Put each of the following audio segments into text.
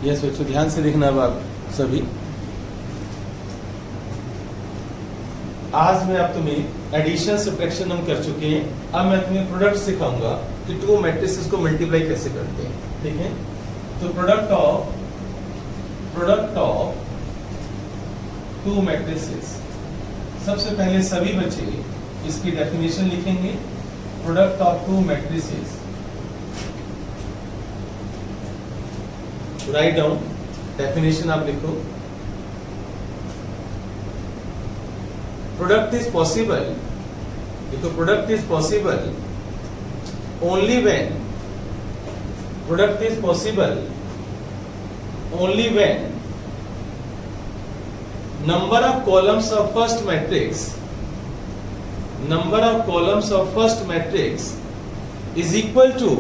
Yes बच्चों, ध्यान से देखना अब आप सभी। आज मैं आप तुम्हें एडिशन सब्ट्रैक्शन हम कर चुके हैं। अब मैं तुम्हें प्रोडक्ट सिखाऊंगा कि टू मैट्रिसेस को मल्टीप्लाई कैसे करते हैं। ठीक है, तो प्रोडक्ट ऑफ टू मैट्रिसेस, सबसे पहले सभी बच्चे इसकी डेफिनेशन लिखेंगे। Product of to matrices, write down definition आप लिखो। प्रोडक्ट इज पॉसिबल, देखो product is possible only when, product is possible only when number of columns of first matrix, number of columns of first matrix is equal to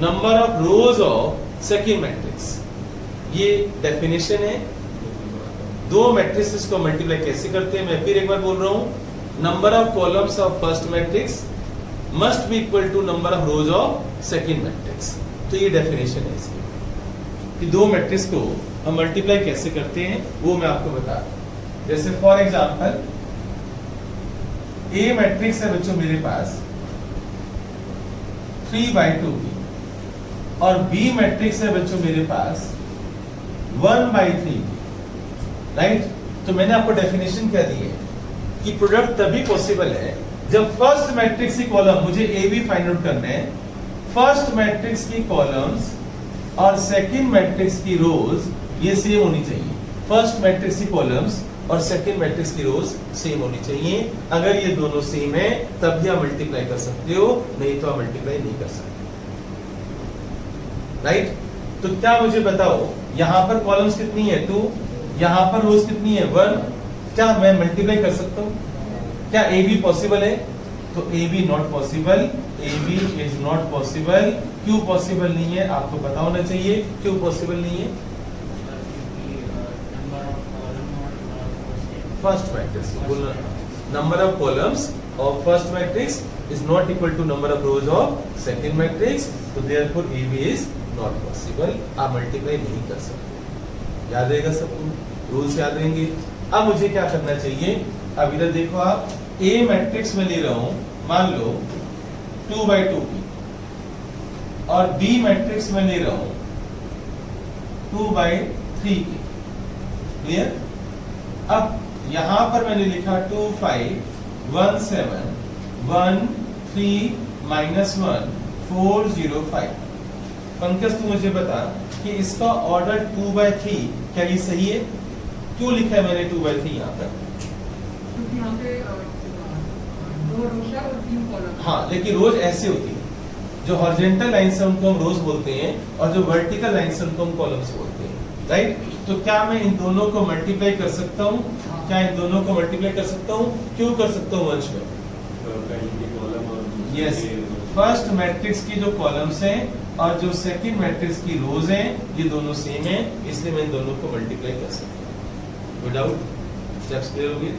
number of rows of second matrix। ये definition है। दो matrices को multiply कैसे करते हैं, मैं फिर एक बार बोल रहा हूं। Number of columns of first matrix must be equal to number of rows of second matrix. तो ये डेफिनेशन है इसकी कि दो मैट्रिक्स को हम मल्टीप्लाई कैसे करते हैं वो मैं आपको बता रहा हूं। जैसे फॉर एग्जांपल ए मैट्रिक्स है बच्चों मेरे पास 3/2 की, और बी मैट्रिक्स है बच्चों मेरे पास 1/3 की, राइट। तो मैंने आपको डेफिनेशन क्या दी है कि प्रोडक्ट तभी पॉसिबल है जब फर्स्ट मैट्रिक्स की कॉलम, मुझे ए बी फाइंड आउट करना है, फर्स्ट मैट्रिक्स की कॉलम्स और सेकंड मैट्रिक्स की रोज ये सेम होनी चाहिए। फर्स्ट मैट्रिक्स की कॉलम्स और सेकंड मैट्रिक्स की रोज सेम होनी चाहिए। अगर ये दोनों सेम है तभी आप मल्टीप्लाई कर सकते हो, नहीं तो आप मल्टीप्लाई नहीं कर सकते, राइट। तो क्या मुझे बताओ, यहां पर कॉलम्स कितनी है 2, यहां पर रोज कितनी है 1, क्या मैं मल्टीप्लाई कर सकता हूं? क्या ए बी पॉसिबल है? तो A B not possible, A B is not possible. क्यों पॉसिबल नहीं है आपको पता होना चाहिए, क्यों पॉसिबल नहीं है? फर्स्ट मैट्रिक्स बोलना, number of columns of first matrix is not equal to number of rows of second matrix, तो therefore A B is not possible. आप मल्टीप्लाई नहीं कर सकते। याद रहेगा सबको, रूल्स याद रहेंगे। अब मुझे क्या करना चाहिए, अब इधर देखो आप, ए मैट्रिक्स में ले रहा हूं मान लो 2/2 की, और बी मैट्रिक्स में ले रहा हूं 2/3 की। क्लियर? अब यहां पर मैंने लिखा 2 5 1 7 1 3 -1 4 0 5। पंकज तू मुझे बता कि इसका ऑर्डर 2/3 क्या ये सही है? क्यों लिखा है मैंने 2/3 यहाँ पर? क्योंकि यहाँ पे 2 रोज है और 3 कॉलम। हाँ, लेकिन रोज ऐसे होती है, जो हॉरिजॉन्टल लाइंस है उनको हम रोज बोलते हैं, और जो वर्टिकल लाइंस है उनको हम कॉलम्स बोलते हैं, राइट। तो क्या मैं इन दोनों को मल्टीप्लाई कर सकता हूँ? क्या इन दोनों को मल्टीप्लाई कर सकता हूँ? क्यों कर सकता हूँ वंश में? यस, फर्स्ट मैट्रिक्स की जो कॉलम्स हैं और जो सेकंड मैट्रिक्स की रोज हैं ये दोनों सेम हैं, इसलिए मैं इन दोनों को मल्टीप्लाई कर सकता हूँ। विदाउट स्टेप्स क्लियर हो गए?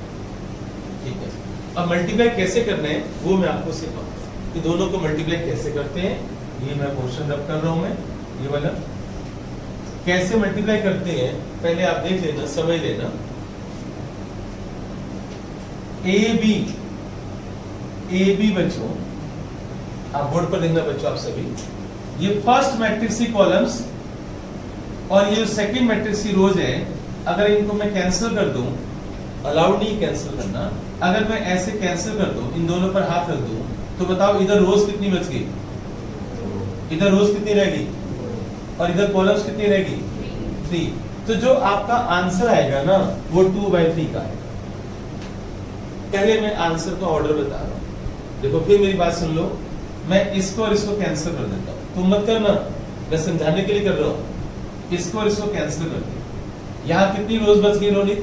ठीक है। अब मल्टीप्लाई कैसे करना है वो मैं आपको सिखाऊंगा कि दोनों को मल्टीप्लाई कैसे करते हैं। ये मैं क्वेश्चन रब कर रहा हूं, मैं ये वाला कैसे मल्टीप्लाई करते हैं पहले आप देख लेना, समझ लेना। ए बी बच्चों आप बोर्ड पर देखना बच्चों, आप सभी, ये फर्स्ट मैट्रिक्स की कॉलम्स और ये सेकंड मैट्रिक्स की रोज है। अगर इनको मैं कैंसिल कर दूं, अलाउड नहीं कैंसिल करना, अगर मैं ऐसे कैंसिल कर दूं, इन दोनों पर हाथ रख दूं, तो बताओ इधर रोज कितनी बच गई? इधर रोज कितनी रहेगी और इधर कॉलम्स कितनी रहेगी? 3। तो जो आपका आंसर आएगा ना वो 2/3 का है। पहले मैं आंसर का ऑर्डर बता रहा हूं, देखो फिर मेरी बात सुन लो। मैं इसको और इसको कैंसिल कर देता हूं, तुम मत करना, मैं समझाने के लिए कर रहा हूं। इसको और इसको कैंसिल कर दे। यहां कितनी रोज बच गई रोनित,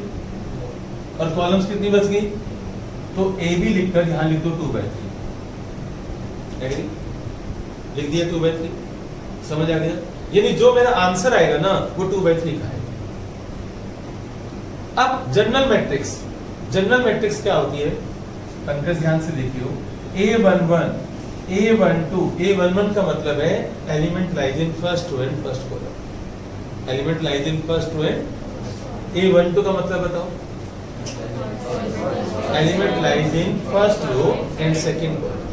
और कॉलम्स कितनी बच गई? तो ए बी लिखकर यहां लिख दो 2/3। लिख दिया 2/3, समझ आ गया? यानी जो मेरा आंसर आएगा ना वो 2/3 का है। अब जनरल मैट्रिक्स क्या होती है? पंकज ध्यान से देखियो, A11 A11 का मतलब है element lies in first row and first column. Element lies in first row and A12 का मतलब बताओ। Element lies in first row and second column.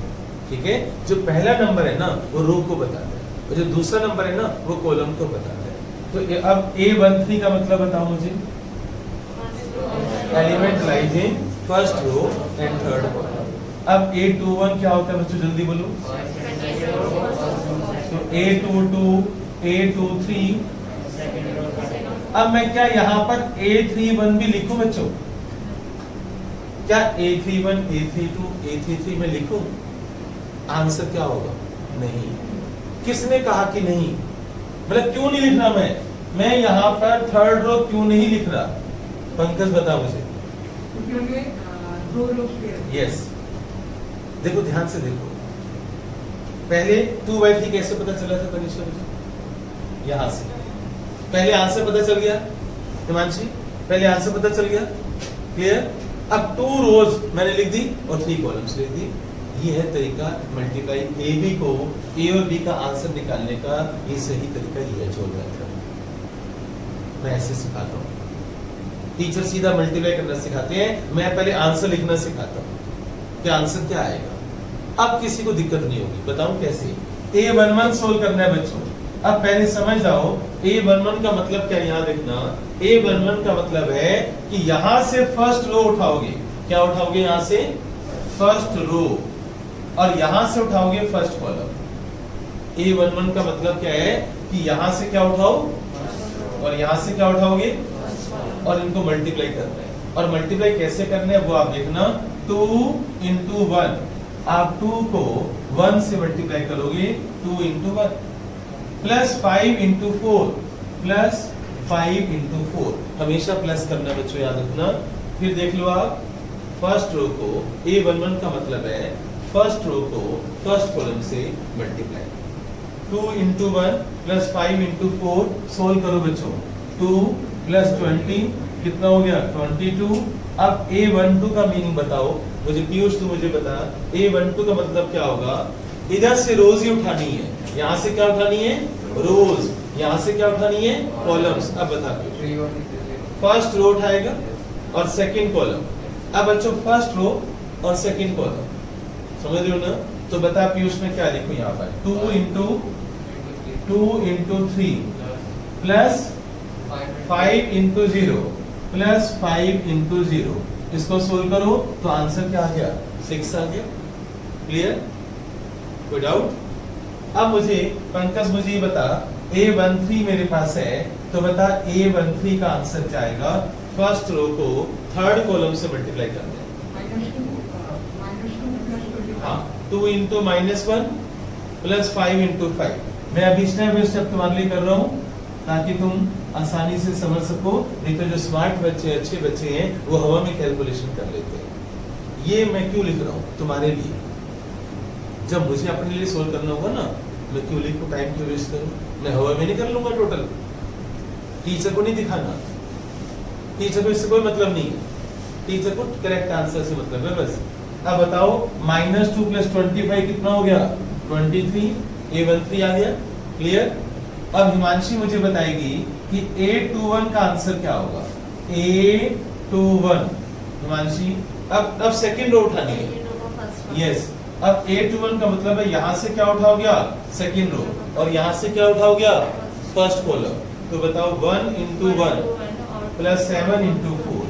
ठीक है, जो पहला नंबर है ना वो रो को बताता है और जो दूसरा नंबर है ना वो कॉलम को बताता है। तो अब A13 का मतलब बताओ मुझे। Element lies in first row and third column. अब A21 क्या होता है बच्चों, जल्दी बोलो। तो A22, A23। अब मैं क्या यहाँ पर A31 भी लिखूं बच्चों? क्या A31, A32, A33 में लिखूं? आंसर क्या होगा? नहीं। किसने कहा कि नहीं? मतलब क्यों नहीं लिख रहा मैं यहाँ पर थर्ड रो क्यों नहीं लिख रहा? पंकज बता मुझे। यस, देखो ध्यान से देखो। पहले 2/3 कैसे पता चला था तनिष्का मुझे? यहां से पहले आंसर पता चल गया। हिमांशी, पहले आंसर पता चल गया। क्लियर? अब 2 रोज मैंने लिख दी और 3 कॉलम्स लिख दी। ये है तरीका मल्टीप्लाई ए बी को ए और बी का आंसर निकालने का। ये सही तरीका ये है जोड़ मेथड। मैं ऐसे सिखाता हूँ। टीचर सीधा मल्टीप्लाई करना सिखाते हैं, मैं पहले आंसर लिखना सिखाता हूँ कि आंसर क्या आएगा। अब किसी को दिक्कत नहीं होगी, बताऊं कैसे। A11 सोल्व करना है बच्चों। अब पहले समझ जाओ A11 का मतलब क्या है, यहाँ देखना। A11 का मतलब है कि यहां से फर्स्ट रो उठाओगे। क्या उठाओगे? यहां से फर्स्ट रो और यहां से उठाओगे फर्स्ट कॉलम। A11 का मतलब क्या है कि यहां से क्या उठाओ और यहां से क्या उठाओगे और इनको मल्टीप्लाई करना है। और मल्टीप्लाई कैसे करना है वो आप देखना। 2 into 1, आप 2 को 1 से मल्टीप्लाई करोगे, 2 into 1 plus 5 into 4 plus 5 into 4। हमेशा प्लस करना बच्चों, याद रखना। फिर देख लो आप फर्स्ट रो को, A11 का मतलब है फर्स्ट रो को फर्स्ट कॉलम से multiply. 2 into 1 plus 5 into 4 solve करो बच्चों। 2 प्लस 20 कितना हो गया? 22। अब A12 का मीनिंग बताओ मुझे पीयूष, तू मुझे बता। A12 का मतलब क्या होगा? इधर से रोज ही उठानी है, यहाँ से क्या उठानी है? रोज। यहाँ से क्या उठानी है? कॉलम्स। अब बता पीयूष। फर्स्ट रो उठाएगा और सेकंड कॉलम। अब बच्चों फर्स्ट रो और सेकंड कॉलम समझ रहे हो ना? तो बता पीयूष में क्या लिखूं यहाँ पर? 2 into 3 plus 5 into 0 plus 5 into 0। इसको सोल्व करो तो आंसर क्या आ गया? 6 आ गया। क्लियर? कोई डाउट? अब मुझे पंकज मुझे ये बता, A13 मेरे पास है तो बता A13 का आंसर क्या आएगा? फर्स्ट रो को थर्ड कॉलम से मल्टीप्लाई कर दे। हाँ, 2 into -1 प्लस 5 into 5। मैं अभी स्टेप बाय स्टेप तुम्हारे लिए कर रहा हूँ ताकि तुम आसानी से समझ सको। नहीं तो जो स्मार्ट बच्चे, अच्छे बच्चे हैं वो हवा में कैलकुलेशन कर लेते हैं। ये मैं क्यों लिख रहा हूँ? तुम्हारे लिए। जब मुझे अपने लिए सोल्व करना होगा ना, मैं क्यों लिखूं, टाइम क्यों वेस्ट करूं? मैं हवा में नहीं कर लूंगा टोटल। टीचर को नहीं दिखाना, टीचर को इससे कोई मतलब नहीं है। टीचर को करेक्ट आंसर से मतलब है बस। अब बताओ -2 प्लस 25 कितना हो गया? 23। A13 आ गया। क्लियर? अब हिमांशी मुझे बताएगी कि A21 का आंसर क्या होगा? A21 हिमांशी। अब सेकंड रो उठानी है। यस, अब A21 का मतलब है यहां से क्या उठाओगे आप? सेकंड रो और यहां से क्या उठाओगे आप? First column. तो बताओ 1 into 1 plus 7 into 4।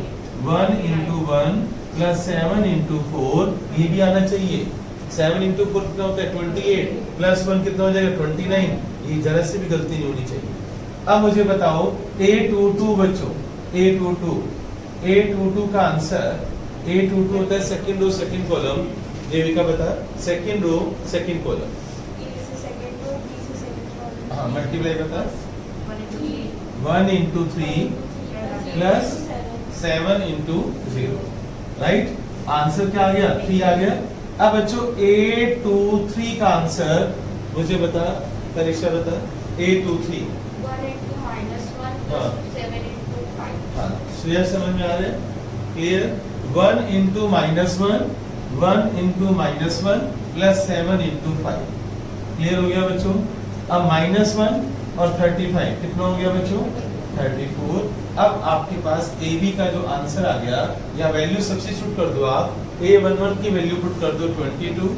1 into 1 plus 7 into 4 ये भी आना चाहिए। 7 into 4 कितना होता है? 28 प्लस 1 कितना हो जाएगा? 29। ये जरा से भी गलती नहीं होनी चाहिए। अब मुझे बताओ A22 बच्चों, A22 का आंसर, A22 होता है second row second column. Devika बता, सेकंड रो सेकंड कॉलम। हाँ, मल्टीप्लाई बता। 1 into 3 plus 7 into 0। Right? Answer क्या आ गया? 3 आ गया। अब बच्चों A23 का आंसर मुझे बता, तनिषा बता। A23 हाँ, श्रेया समझ में आ रहा है? Clear? 1 into -1 1 into -1 plus 7 into 5। Clear हो गया बच्चों? अब -1 और 35 कितना हो गया बच्चों? 34। अब आपके पास ए बी का जो आंसर आ गया, या वैल्यू सब्स्टिट्यूट कर दो आप। A11 की वैल्यू पुट कर दो 22,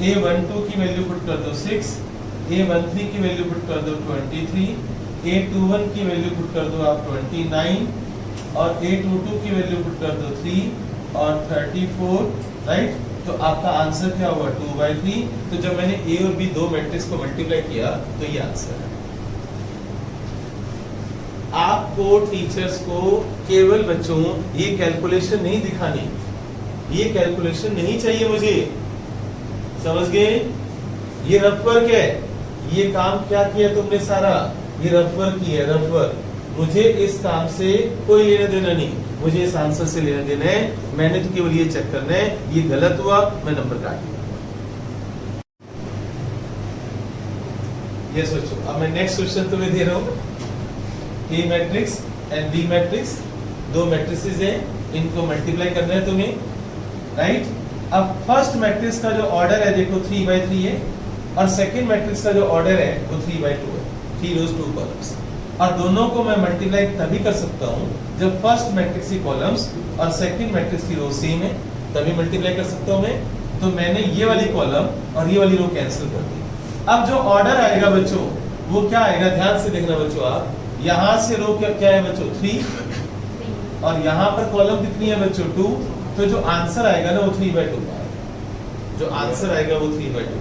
A12 की वैल्यू पुट कर दो 6, A13 की वैल्यू पुट कर दो 23, A21 की वैल्यू पुट कर दो आप 29, और A22 की वैल्यू पुट कर दो 3 और 34, राइट? तो आपका आंसर क्या हुआ? 2/3। तो जब मैंने A और B दो मैट्रिक्स को मल्टीप्लाई किया तो ये आंसर है। आपको टीचर्स को केवल बच्चों ये कैलकुलेशन नहीं दिखानी, ये कैलकुलेशन नहीं चाहिए मुझे, समझ गए? ये रफ वर्क है। ये काम क्या किया तुमने सारा? ये रफ वर्क किया, रफ वर्क। मुझे इस काम से कोई लेना देना नहीं, मुझे इस आंसर से लेना देना है। मैंने तो केवल ये चेक करना है, ये गलत हुआ मैं नंबर काट दूंगा। ये सोचो। अब मैं नेक्स्ट क्वेश्चन तुम्हें दे रहा हूं। ए मैट्रिक्स एंड बी मैट्रिक्स, दो मैट्रिसेस हैं, इनको मल्टीप्लाई करना है तुम्हें, राइट? अब फर्स्ट मैट्रिक्स का जो ऑर्डर है देखो 3/3 है, और सेकंड मैट्रिक्स का जो ऑर्डर है वो 3/2 है, 3 रोज 2 कॉलम्स। और दोनों को मैं मल्टीप्लाई तभी कर सकता हूं जब फर्स्ट मैट्रिक्स की कॉलम्स और सेकंड मैट्रिक्स की रो सेम है, तभी मल्टीप्लाई कर सकता हूं मैं। तो मैंने ये वाली कॉलम और ये वाली रो कैंसिल कर दी। अब जो ऑर्डर आएगा बच्चों वो क्या आएगा? ध्यान से देखना बच्चों आप, यहां से रो क्या है बच्चों? 3, और यहां पर कॉलम कितनी है बच्चों? 2। तो जो आंसर आएगा ना वो 3/2 आएगा, जो आंसर आएगा वो 3/2 आएगा,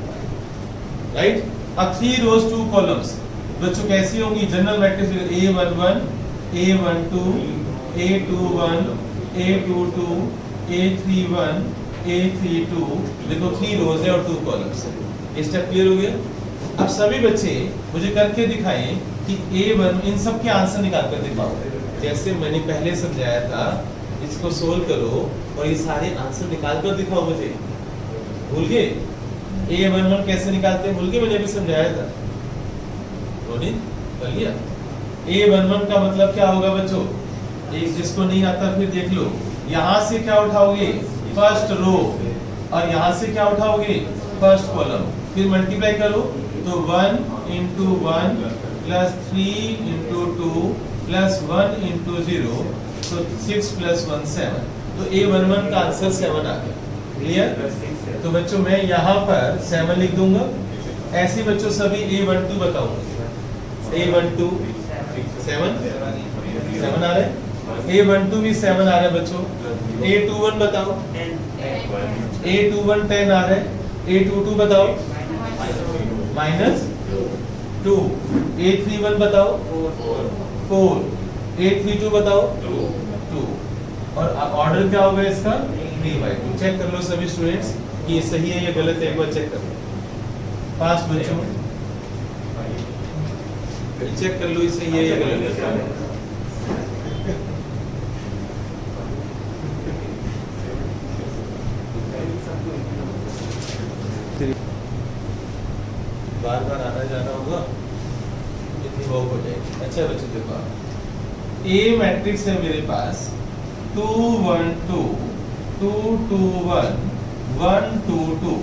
राइट? अब 3 रोज 2 कॉलम्स बच्चों कैसी होंगी? General matrix A11, A12, A21, A22, A31, A32। देखो 3 रोज है और 2 कॉलम्स है। स्टेप क्लियर हो गया? अब सभी बच्चे मुझे करके दिखाएं कि A1 इन सब के आंसर निकाल कर दिखाओ। जैसे मैंने पहले समझाया था, इसको सोल्व करो और ये सारे आंसर निकाल कर दिखाओ मुझे। भूल गए? A11 कैसे निकालते हैं? भूल गए? मैंने अभी समझाया था, कर लिया? A11 का मतलब क्या होगा बच्चों? एक जिसको नहीं आता फिर देख लो। यहां से क्या उठाओगे? फर्स्ट रो, और यहां से क्या उठाओगे? First column. फिर मल्टीप्लाई करो तो 1 into 1 plus 3 into 2 plus 1 into 0, तो 6 plus 1 7। तो A11 का आंसर 7 आ गया। क्लियर? तो बच्चों मैं यहाँ पर 7 लिख दूंगा। ऐसे बच्चों सभी A12 बताऊंगा। A12 7 आ रहा है, A12 भी 7 आ रहा है बच्चों। A21 बताओ, A21 10 आ रहा है। A22 बताओ -2, A31 बताओ 4, A32 बताओ 2, और ऑर्डर क्या होगा इसका? 3/2। चेक कर लो सभी स्टूडेंट्स कि ये सही है या गलत है, एक बार चेक कर लो। फास्ट बच्चों चेक कर लो ये सही है या गलत है। बार बार आना जाना होगा, इतनी वो हो जाएगी। अच्छा बच्चों देखो, ए मैट्रिक्स है मेरे पास 2 1 2 2 2 1 1 2 2।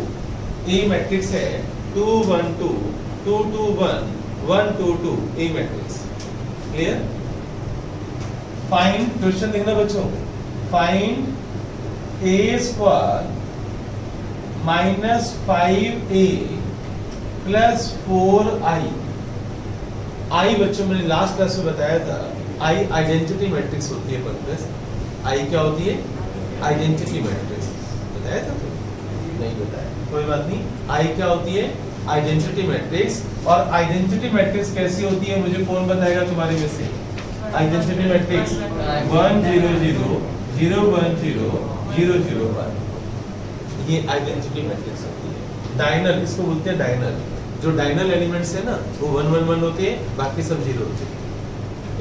ए मैट्रिक्स है 2 1 2 2 2 1 1 2 2। ए मैट्रिक्स क्लियर? फाइंड, क्वेश्चन देखना बच्चों, फाइंड ए स्क्वायर -5a प्लस 4i। आई बच्चों मैंने लास्ट क्लास में बताया था, आई आइडेंटिटी मैट्रिक्स होती है। प्लस आई क्या होती है? Identity matrix. बताया था तो नहीं बताया, कोई बात नहीं। आई क्या होती है? Identity matrix. और आइडेंटिटी मैट्रिक्स कैसी होती है मुझे कौन बताएगा तुम्हारे में से? आइडेंटिटी मैट्रिक्स 1 0 0 0 1 0 0 0 1, ये आइडेंटिटी मैट्रिक्स होती है। डायनल इसको बोलते हैं, डायनल। जो डायनल एलिमेंट्स है ना वो 1 1 1 होते हैं, बाकी सब 0 होते हैं।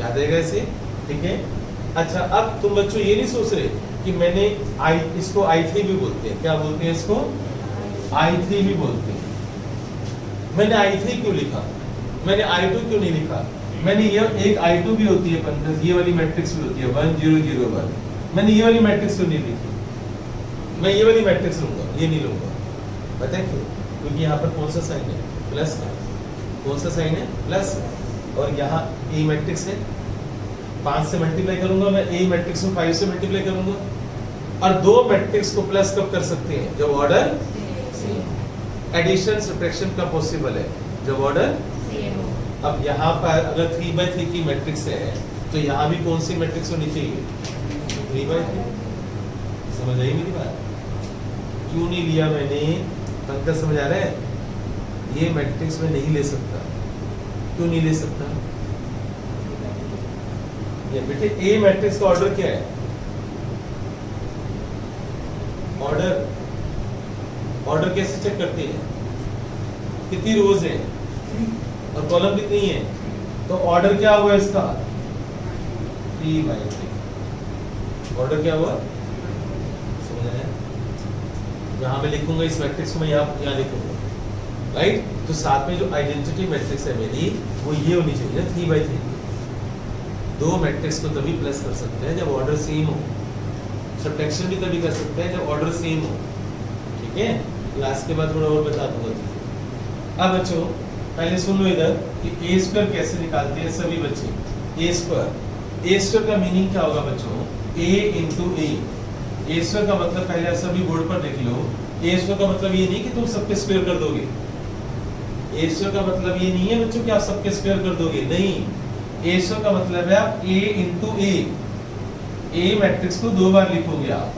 याद रहेगा इसे? ठीक है। अच्छा अब तुम बच्चों ये नहीं सोच रहे कि मैंने इसको I3 भी बोलते हैं। क्या बोलते हैं इसको? I3 भी बोलते हैं। मैंने I3 क्यों लिखा? मैंने I2 क्यों नहीं लिखा? मैंने ये एक I2 भी होती है, ये वाली मैट्रिक्स भी होती है 1 0 0 1। मैंने ये वाली मैट्रिक्स क्यों नहीं लिखी? मैं ये वाली मैट्रिक्स लूंगा, ये नहीं लूंगा। पता है क्यों? क्योंकि यहाँ पर कौन सा साइन है? प्लस का। कौन सा साइन है? प्लस। और यहाँ ए मैट्रिक्स है, 5 से मल्टीप्लाई करूंगा मैं, ए मैट्रिक्स को 5 से मल्टीप्लाई करूंगा। और दो मैट्रिक्स को प्लस कब कर सकते हैं? जब ऑर्डर सेम। एडिशन सब्ट्रैक्शन कब पॉसिबल है? जब ऑर्डर सेम हो। अब यहाँ पर अगर 3/3 की मैट्रिक्स है तो यहाँ भी कौन सी मैट्रिक्स होनी चाहिए? 3/3। समझ आई मेरी बात? क्यों नहीं लिया मैंने? पंकज समझ आ रहा है? ये मैट्रिक्स में नहीं ले सकता। क्यों नहीं ले सकता? ये बेटे ए मैट्रिक्स का ऑर्डर क्या है? ऑर्डर कैसे चेक करते हैं? कितनी रोज है और कॉलम कितनी है? तो ऑर्डर क्या हुआ इसका? 3/3। ऑर्डर क्या हुआ? समझ आया? जहां मैं लिखूंगा इस मैट्रिक्स को मैं यहाँ लिखूंगा, राइट? तो साथ में जो आइडेंटिटी मैट्रिक्स है मेरी वो ये होनी चाहिए 3/3। दो मैट्रिक्स को तभी प्लस कर सकते हैं जब ऑर्डर सेम हो। सब्ट्रैक्शन भी तभी कर सकते हैं जब ऑर्डर सेम हो। ठीक है? क्लास के बाद थोड़ा और बता दूंगा। अब बच्चों पहले सुन लो इधर कि ए स्क्वायर कैसे निकालते हैं सभी बच्चे। ए स्क्वायर का मीनिंग क्या होगा बच्चों? ए इंटू ए। ए स्क्वायर का मतलब पहले आप सभी बोर्ड पर देख लो। ए स्क्वायर का मतलब ये नहीं कि तुम सबके स्क्वायर कर दोगे। ए स्क्वायर का मतलब ये नहीं है बच्चों कि आप सबके स्क्वायर कर दोगे, नहीं। ए स्क्वायर का मतलब है आप ए इंटू ए। ए मैट्रिक्स को दो बार लिखोगे आप।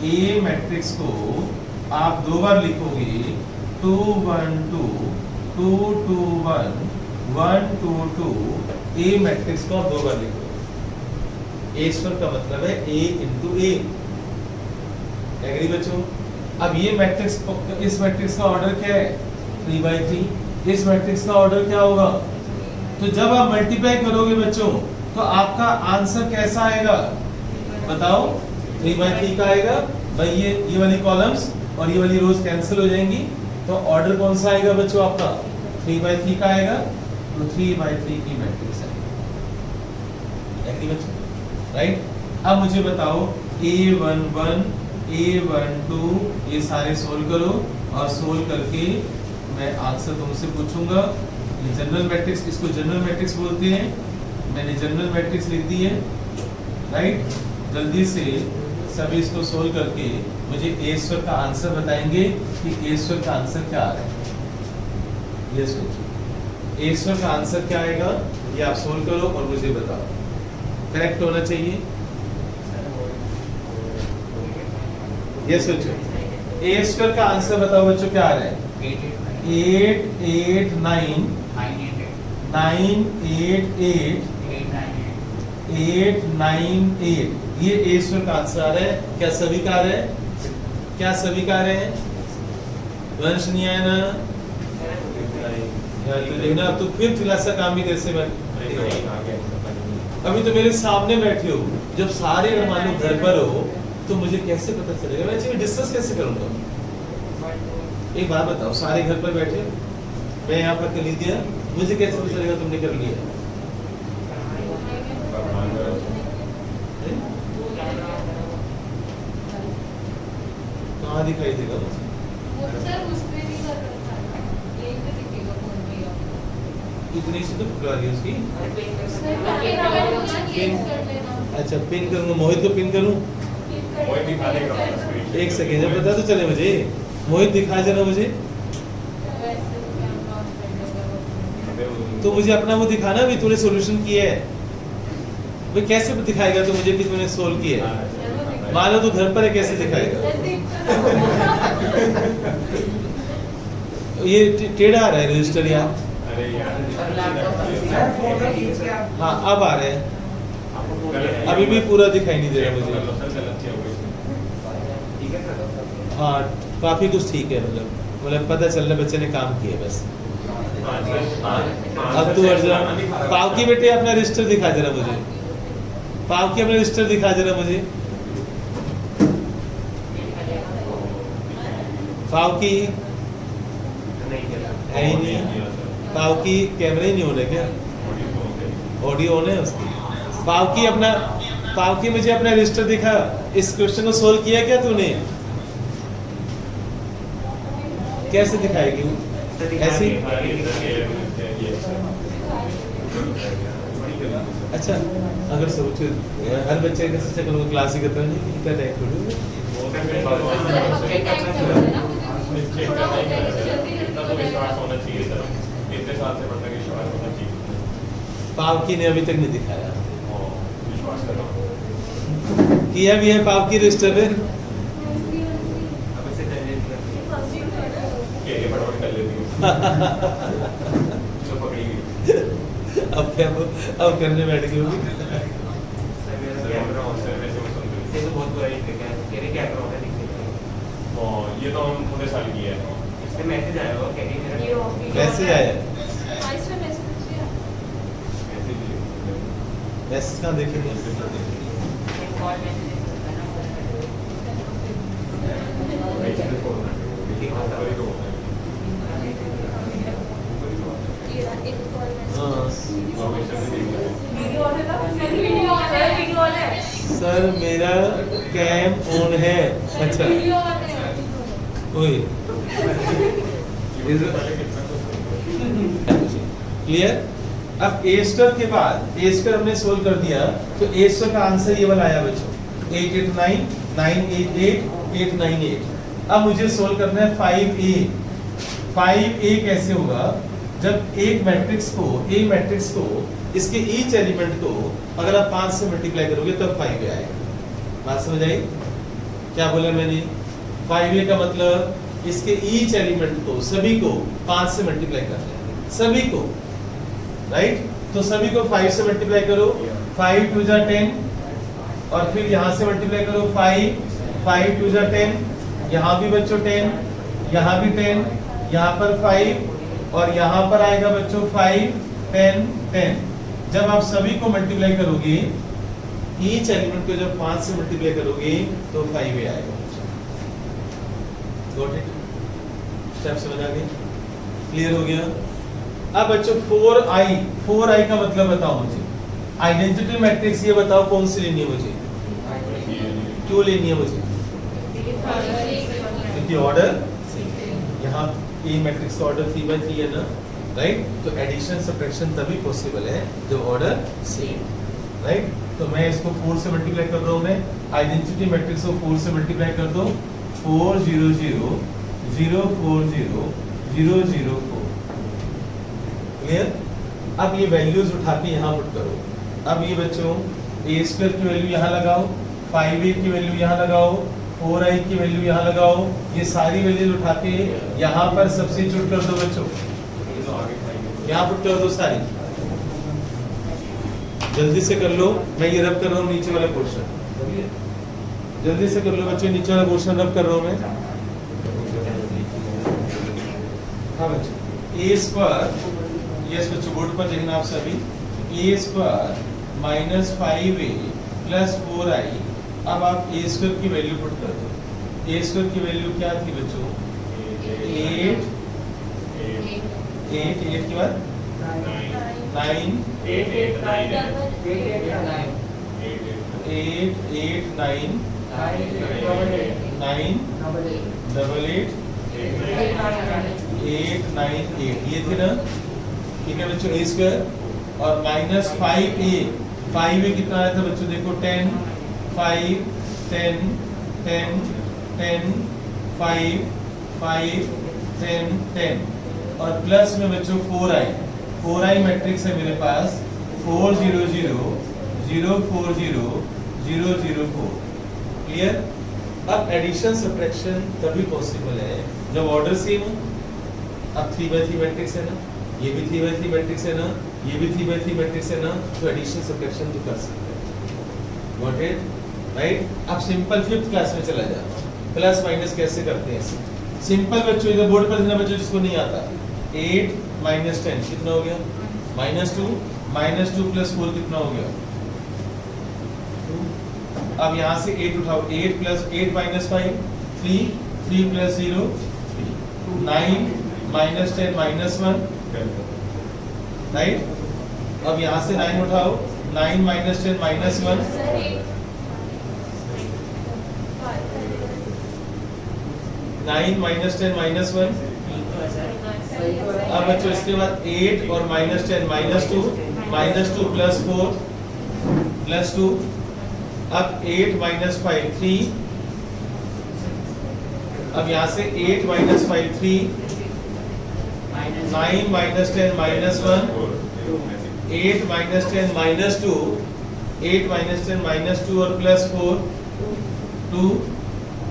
ए मैट्रिक्स को आप दो बार लिखोगे, 2 1 2 2 2 1 1 2 2। ए मैट्रिक्स को आप दो बार लिखोगे। ए स्क्वायर का मतलब है ए इंटू ए। एग्री बच्चों? अब ये मैट्रिक्स, इस मैट्रिक्स का ऑर्डर क्या है? 3/3। इस मैट्रिक्स का ऑर्डर क्या होगा? तो जब आप मल्टीप्लाई करोगे बच्चों तो आपका आंसर कैसा आएगा? बताओ। 3/3 का आएगा भाई। ये वाली कॉलम्स और ये वाली रोज कैंसिल हो जाएंगी, तो ऑर्डर कौन सा आएगा बच्चों आपका? 3/3 का आएगा। तो 3/3 की मैट्रिक्स आएगी। एग्री बच्चों? राइट? अब मुझे बताओ A11 A12 ये सारे सोल्व करो और सोल्व करके मैं आंसर तुमसे पूछूंगा। ये जनरल मैट्रिक्स, इसको जनरल मैट्रिक्स बोलते हैं। मैंने जनरल मैट्रिक्स लिख दी है, राइट? जल्दी से सभी इसको सोल्व करके मुझे ए स्क्वायर का आंसर बताएंगे कि ए स्क्वायर का आंसर क्या आ रहा है। ये सोचो ए स्क्वायर का आंसर क्या आएगा, ये आप सोल्व करो और मुझे बताओ। करेक्ट होना चाहिए। ये सोचो ए स्क्वायर का आंसर बताओ बच्चों क्या आ रहा है? 8 8 9 9 8 8 8 9 8। ये ए स्क्वायर का आंसर आ रहा है। क्या सभी का आ रहा है? क्या सभी का आ रहे हैं? वंश नहीं आया ना? यार तो देखना, अब तो फिर खुलासा काम भी कैसे बन। अभी तो मेरे सामने बैठे हो। जब सारे अगर मान लो घर पर हो तो मुझे कैसे पता चलेगा? मैं इसमें डिस्कस कैसे करूंगा? एक बात बताओ, सारे घर पर बैठे, मैं यहाँ पर कर दिया, मुझे कैसे पता चलेगा तुमने कर लिया? कहाँ दिखाई देगा मुझे? इतनी सी तो खुला रही है उसकी। अच्छा पिन करूंगा, मोहित को पिन करूं? एक सेकेंड पता तो चले मुझे। मोहित दिखा जरा मुझे। तो मुझे अपना वो दिखाना भी तूने सॉल्यूशन किया है। भाई कैसे दिखाएगा तो मुझे कि तूने सोल्व किया है? मान लो तू घर पर है, कैसे दिखाएगा? ये टेढ़ा आ रहा है रजिस्टर यार। हाँ अब आ रहे हैं। अभी भी पूरा दिखाई नहीं दे रहा मुझे। हाँ काफी कुछ ठीक है, मतलब पता चल रहा बच्चे ने काम किया बस। अब तू अर्जुन पाव की बेटे अपना रजिस्टर दिखा जरा मुझे। पाव की अपना रजिस्टर दिखा जरा मुझे। पाव की है ही नहीं। पाव की कैमरे ही नहीं हो रहे क्या? ऑडियो ऑन है उसकी। पाव की मुझे अपना रजिस्टर दिखा। इस क्वेश्चन को सोल्व किया क्या तूने? कैसे दिखाएगी वो? ऐसे ही? अच्छा, अगर सोचो हर बच्चे कैसे शक्ल को क्लास ही करता है नहीं इतना टाइम थोड़ी पावकी ने अभी तक नहीं दिखाया। किया भी है पावकी रजिस्टर में। अब क्या अब करने बैठ गई होगी। ये तो हम पूरे साल की है। इसमें मैसेज आया होगा क्या कि मेरा मैसेज आया इसमें मैसेज किया मैसेज कहाँ देखेंगे? कॉल मैसेज एक कॉल हाँ। वीडियो ऑन है ना? वीडियो ऑन है, वीडियो ऑन है। सर मेरा कैम ऑन है। अच्छा वीडियो ऑन है। ओए क्लियर? अब ए स्क्वायर के बाद ए स्क्वायर हमने सोल्व कर दिया तो ए स्क्वायर का आंसर ये वाला आया बच्चों 889 988 898। अब मुझे सोल्व करना है 5a। 5a कैसे होगा? जब एक मैट्रिक्स को इसके ईच एलिमेंट को अगर आप 5 से मल्टीप्लाई करोगे तब 5a आएगा। बात समझ आई? क्या बोला मैंने? 5a का मतलब इसके ईच एलिमेंट को सभी को 5 से मल्टीप्लाई करना है, सभी को, राइट? तो सभी को 5 से मल्टीप्लाई करो, 5 2 जा 10 और फिर यहाँ से मल्टीप्लाई करो 5 2 जा 10, यहाँ भी बच्चों 10, यहाँ भी 10, यहाँ पर 5 और यहाँ पर आएगा बच्चों 5 10 10। जब आप सभी को मल्टीप्लाई करोगे ईच एलिमेंट को जब 5 से मल्टीप्लाई करोगे तो 5a आएगा। Got it? स्टेप समझ आ गए? क्लियर हो गया? अब बच्चों 4i का मतलब बताओ मुझे। आइडेंटिटी मैट्रिक्स ये बताओ कौन सी लेनी है मुझे? क्यों लेनी है मुझे? क्योंकि ऑर्डर यहाँ ए मैट्रिक्स का ऑर्डर 3/3 है ना, राइट? तो एडिशन सब्ट्रैक्शन तभी पॉसिबल है जब ऑर्डर सेम, राइट? तो मैं इसको 4 से मल्टीप्लाई कर रहा हूँ, मैं आइडेंटिटी मैट्रिक्स को 4 से मल्टीप्लाई कर दो 4 0 0 0 4 0 0 0 4। क्लियर? अब ये वैल्यूज उठा के यहाँ पुट करो। अब ये बच्चों ए स्क्वायर की वैल्यू यहाँ लगाओ, 5a की वैल्यू यहाँ लगाओ, 4i की वैल्यू यहाँ लगाओ, ये सारी वैल्यूज उठा के यहाँ पर सब्स्टिट्यूट कर दो बच्चों, यहाँ पुट कर दो सारी। जल्दी से कर लो, मैं ये रब कर रहा हूँ नीचे वाले पोर्शन। जल्दी से कर लो बच्चों, नीचे वाला पोर्शन रब कर रहा हूँ मैं। हाँ बच्चों, ए स्क्वायर, यस बच्चों बोर्ड पर देखना आप सभी, ए square minus 5a plus 4i। अब आप ए स्क्वायर की वैल्यू पुट कर दो। ए स्क्वायर की वैल्यू क्या थी बच्चों? 8 के बाद 9 8 8 9 9 8 9 8 ये थे ना, ठीक है बच्चों? ए स्क्वायर और माइनस 5a कितना आया था बच्चों? देखो 10 5 10 10 10 5 5 10 10 और प्लस में बच्चों 4i मैट्रिक्स है मेरे पास 4 0 0 0 4 0 0 0 4। क्लियर? अब एडिशन सब्ट्रैक्शन तभी पॉसिबल है जब ऑर्डर सेम हो। अब 3/3 मैट्रिक्स है ना, ये भी 3/3 मैट्रिक्स है ना, ये भी 3/3 मैट्रिक्स है ना, तो एडिशन सब्ट्रैक्शन तो कर सकते हैं। Got it? राइट? अब सिंपल 5th क्लास में चला जाओ, प्लस माइनस कैसे करते हैं। सिंपल बच्चों, इधर बोर्ड पर देना बच्चों जिसको नहीं आता। 8 माइनस 10 कितना हो गया? -2 प्लस 4 कितना हो गया? 2। अब यहाँ से 8 उठाओ, 8 plus 8 minus 5 3 3 plus 0 3 9 minus 10 minus 1, right? अब यहाँ से 9 उठाओ, 9 माइनस 10 माइनस 1, 9 माइनस 10 माइनस 1 सही है। अब बच्चों इसके बाद 8 और -10 -2 -2 +4 +2 अब 8 - 5 3 अब यहाँ से 8 - 5 3 9 - 10 -1 8 - 10 -2 8 - 10 -2 और +4 2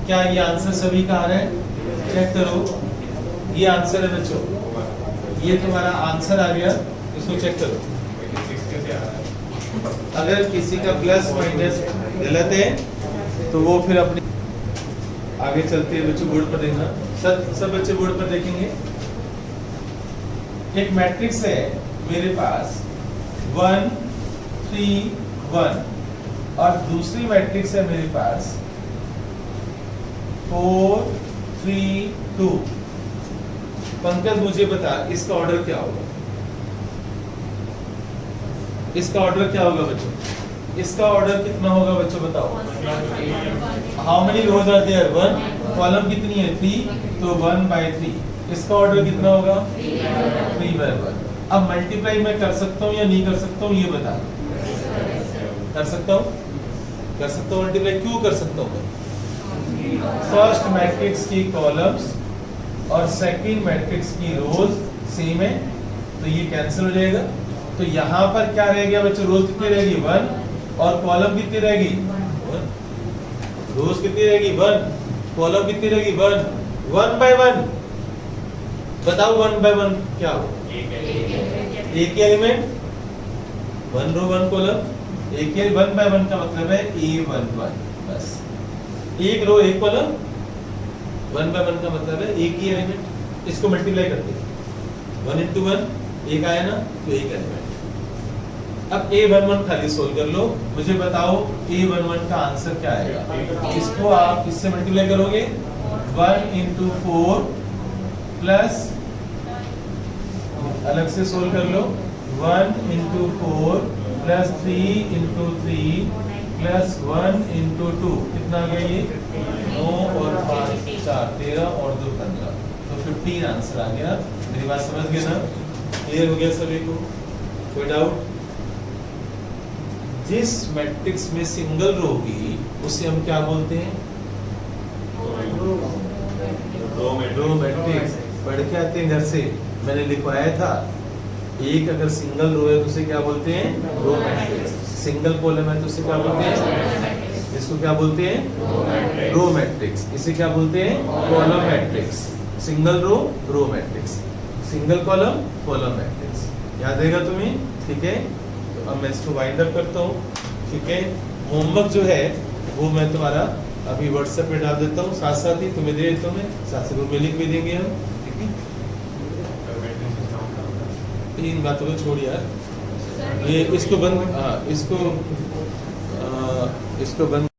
क्या ये आंसर सभी का आ रहा है? चेक करो, ये आंसर है बच्चों, ये तुम्हारा आंसर आ गया, इसको चेक करो। अगर किसी का प्लस माइनस गलत है तो वो फिर अपनी आगे चलते हैं बच्चों, बोर्ड पर देखना, सब बच्चे बोर्ड पर देखेंगे। एक मैट्रिक्स है मेरे पास 1 3 1 और दूसरी मैट्रिक्स है मेरे पास 4 3 2। पंकज मुझे बता इसका ऑर्डर क्या होगा? इसका ऑर्डर क्या होगा बच्चों? इसका ऑर्डर कितना होगा बच्चों बताओ? How many rows are there? 1 column कितनी है? 3 तो 1/3। इसका ऑर्डर कितना होगा? 3/1। अब मल्टीप्लाई मैं कर सकता हूँ या नहीं कर सकता हूँ ये बता। कर सकता हूँ मल्टीप्लाई। क्यों कर सकता हूँ? फर्स्ट मैट्रिक्स की कॉलम्स और सेकंड मैट्रिक्स की रोज सेम है तो ये कैंसिल हो जाएगा। तो यहाँ पर क्या रह गया बच्चों? रोज कितनी रहेगी? 1 और कॉलम कितनी रहेगी? 1। रोज कितनी रहेगी? 1 कॉलम कितनी रहेगी? 1 1/1। बताओ 1/1 क्या हो? एक ही एलिमेंट 1 रो 1 कॉलम एक ही 1/1 का मतलब है A11 बस। एक रो एक कॉलम 1/1 का मतलब है एक ही एलिमेंट। इसको मल्टीप्लाई करते हैं 1 × 1 एक आया ना तो एक एलिमेंट। अब A11 खाली सोल्व कर लो, मुझे बताओ A11 का आंसर क्या आएगा? इसको आप इससे मल्टीप्लाई करोगे 1 × 4 प्लस अलग से सोल्व कर लो 1 × 4 प्लस 3 × 3 प्लस 1 × 2 कितना आ गया? ये 9 और 5 4 13 और 2 15 तो 15 आंसर आ गया। मेरी बात समझ गए ना? क्लियर हो गया सभी को? कोई डाउट? जिस मैट्रिक्स में सिंगल रो होगी उसे हम क्या बोलते हैं? Row matrix. पढ़ के आते हैं घर से, मैंने लिखवाया था। एक अगर सिंगल रो है तो उसे क्या बोलते हैं? Row matrix. सिंगल कॉलम है तो उसे क्या बोलते हैं? इसको क्या बोलते हैं? Row matrix. इसे क्या बोलते हैं? Column matrix. Single row row matrix, single column column matrix. याद रहेगा तुम्हें? ठीक है, तो अब मैं इसको वाइंड अप करता हूँ। ठीक है, होमवर्क जो है वो मैं तुम्हारा अभी व्हाट्सएप पे डाल देता हूँ, साथ साथ ही तुम्हें दे देता हूँ मैं, साथ साथ में लिख भी देंगे हम। ठीक है, इन बातों को छोड़ यार, ये इसको बंद, हाँ इसको बंद